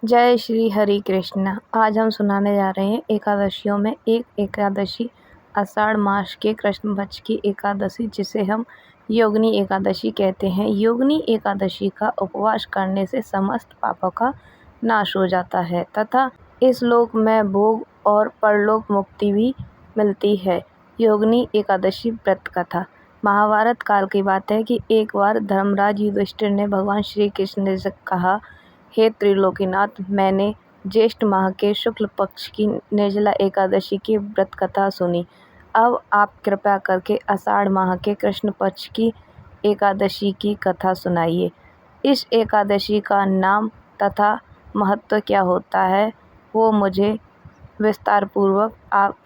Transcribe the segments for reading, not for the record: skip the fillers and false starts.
जय श्री हरि कृष्ण। आज हम सुनाने जा रहे हैं एकादशियों में एक एकादशी, आषाढ़ मास के कृष्ण पक्ष की एकादशी, जिसे हम योगिनी एकादशी कहते हैं। योगिनी एकादशी का उपवास करने से समस्त पापों का नाश हो जाता है तथा इस लोक में भोग और परलोक मुक्ति भी मिलती है। योगिनी एकादशी व्रत कथा। महाभारत काल की बात है कि एक बार धर्मराज युधिष्ठिर ने भगवान श्री कृष्ण से कहा, हे त्रिलोकीनाथ, मैंने ज्येष्ठ माह के शुक्ल पक्ष की निर्जला एकादशी की व्रत कथा सुनी। अब आप कृपया करके आषाढ़ माह के कृष्ण पक्ष की एकादशी की कथा सुनाइए। इस एकादशी का नाम तथा महत्व क्या होता है, वो मुझे विस्तार पूर्वक आप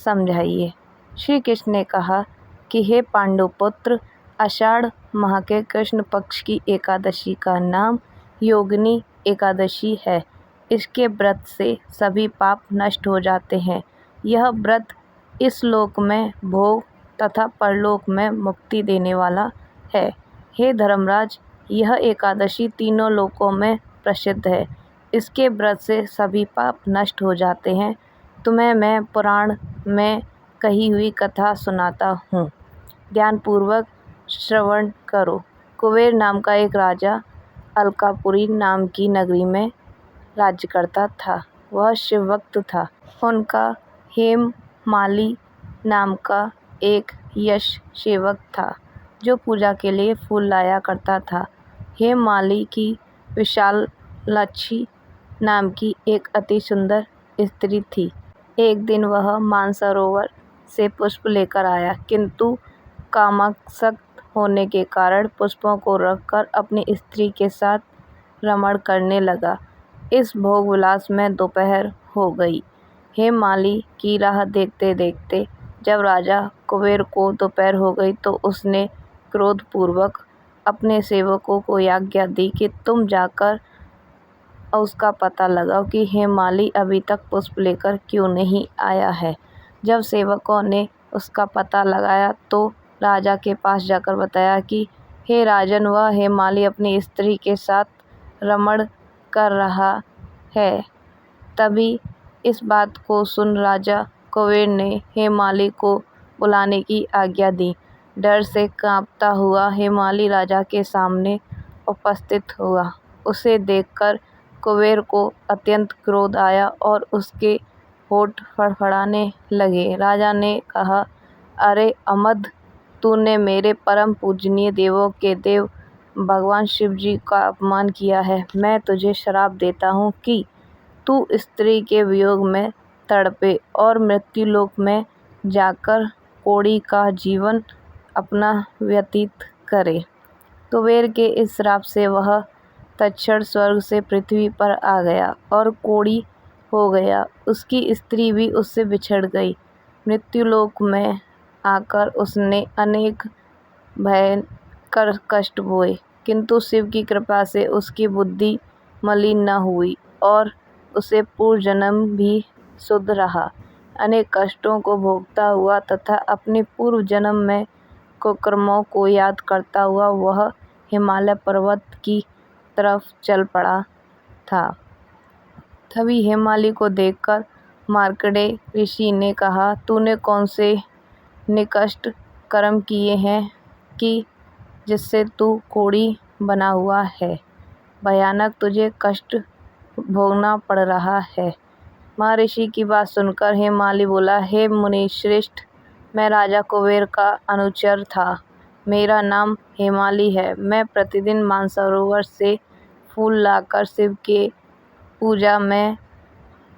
समझाइए। श्री कृष्ण ने कहा कि हे पांडुपुत्र, आषाढ़ माह के कृष्ण पक्ष की एकादशी का नाम योगिनी एकादशी है। इसके व्रत से सभी पाप नष्ट हो जाते हैं। यह व्रत इस लोक में भोग तथा परलोक में मुक्ति देने वाला है। हे धर्मराज, यह एकादशी तीनों लोकों में प्रसिद्ध है। इसके व्रत से सभी पाप नष्ट हो जाते हैं। तुम्हें मैं पुराण में कही हुई कथा सुनाता हूँ, ध्यानपूर्वक श्रवण करो। कुबेर नाम का एक राजा अलकापुरी नाम की नगरी में राज्य करता था। वह शिवभक्त था। उनका हेममाली नाम का एक यश सेवक था, जो पूजा के लिए फूल लाया करता था। हेममाली की विशालाक्षी नाम की एक अति सुंदर स्त्री थी। एक दिन वह मानसरोवर से पुष्प लेकर आया, किंतु कामासक्त होने के कारण पुष्पों को रखकर अपनी स्त्री के साथ रमण करने लगा। इस भोग विलास में दोपहर हो गई। हेममाली की राह देखते देखते जब राजा कुबेर को दोपहर हो गई तो उसने क्रोधपूर्वक अपने सेवकों को आज्ञा दी कि तुम जाकर उसका पता लगाओ कि हेममाली अभी तक पुष्प लेकर क्यों नहीं आया है। जब सेवकों ने उसका पता लगाया तो राजा के पास जाकर बताया कि हे राजन, वह हेममाली अपनी स्त्री के साथ रमण कर रहा है। तभी इस बात को सुन राजा कुबेर ने हेममाली को बुलाने की आज्ञा दी। डर से कांपता हुआ हेममाली राजा के सामने उपस्थित हुआ। उसे देखकर कुबेर को अत्यंत क्रोध आया और उसके होठ फड़फड़ाने लगे। राजा ने कहा, अरे अमद, तूने मेरे परम पूजनीय देवों के देव भगवान शिव जी का अपमान किया है। मैं तुझे श्राप देता हूँ कि तू स्त्री के वियोग में तड़पे और मृत्युलोक में जाकर कोढ़ी का जीवन अपना व्यतीत करे। कुबेर के इस श्राप से वह तत्क्षण स्वर्ग से पृथ्वी पर आ गया और कोढ़ी हो गया। उसकी स्त्री भी उससे बिछड़ गई। मृत्युलोक में आकर उसने अनेक भयंकर कष्ट भोगे, किंतु शिव की कृपा से उसकी बुद्धि मलिन न हुई और उसे पूर्व जन्म भी शुद्ध रहा। अनेक कष्टों को भोगता हुआ तथा अपने पूर्व जन्म में कुकर्मों को याद करता हुआ वह हिमालय पर्वत की तरफ चल पड़ा था। तभी हेममाली को देखकर मार्कंडेय ऋषि ने कहा, तूने कौन से निकृष्ट कर्म किए हैं कि जिससे तू कोढ़ी बना हुआ है। भयानक तुझे कष्ट भोगना पड़ रहा है। महर्षि की बात सुनकर हेममाली बोला, हे मुनिश्रेष्ठ, मैं राजा कुबेर का अनुचर था। मेरा नाम हेममाली है। मैं प्रतिदिन मानसरोवर से फूल लाकर शिव के पूजा में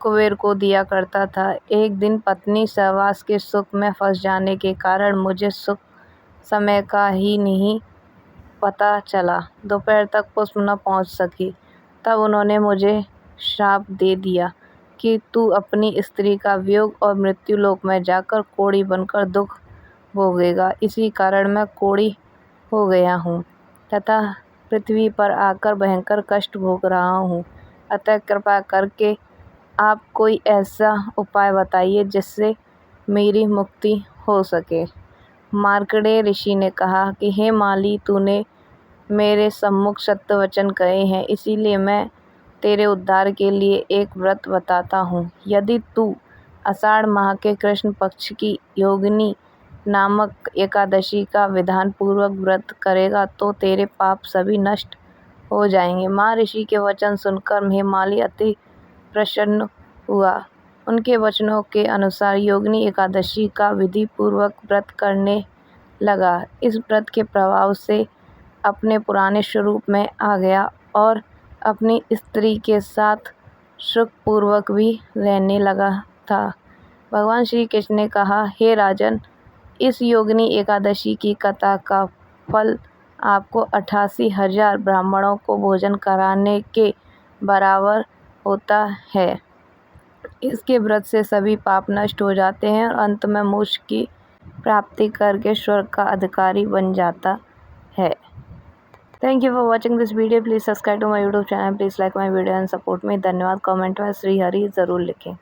कुबेर को दिया करता था। एक दिन पत्नी सहवास के सुख में फंस जाने के कारण मुझे सुख समय का ही नहीं पता चला। दोपहर तक पुष्प न पहुंच सकी। तब उन्होंने मुझे श्राप दे दिया कि तू अपनी स्त्री का वियोग और मृत्युलोक में जाकर कोढ़ी बनकर दुख भोगेगा। इसी कारण मैं कोढ़ी हो गया हूँ तथा पृथ्वी पर आकर भयंकर कष्ट भोग रहा हूँ। अतः कृपा करके आप कोई ऐसा उपाय बताइए जिससे मेरी मुक्ति हो सके। मार्कंडेय ऋषि ने कहा कि हेममाली, तूने मेरे सम्मुख सत्य वचन कहे हैं, इसीलिए मैं तेरे उद्धार के लिए एक व्रत बताता हूँ। यदि तू आषाढ़ माह के कृष्ण पक्ष की योगिनी नामक एकादशी का विधान पूर्वक व्रत करेगा तो तेरे पाप सभी नष्ट हो जाएंगे। महर्षि के वचन सुनकर हेमाली अति प्रसन्न हुआ। उनके वचनों के अनुसार योगिनी एकादशी का विधि पूर्वक व्रत करने लगा। इस व्रत के प्रभाव से अपने पुराने स्वरूप में आ गया और अपनी स्त्री के साथ सुखपूर्वक भी रहने लगा था। भगवान श्री कृष्ण ने कहा, हे राजन, इस योगिनी एकादशी की कथा का फल आपको 88,000 ब्राह्मणों को भोजन कराने के बराबर होता है। इसके व्रत से सभी पाप नष्ट हो जाते हैं और अंत में मोक्ष की प्राप्ति करके स्वर्ग का अधिकारी बन जाता है। Thank you for watching this video. Please subscribe to my YouTube channel. Please like my video and support me. धन्यवाद। कमेंट में श्री हरि ज़रूर लिखें।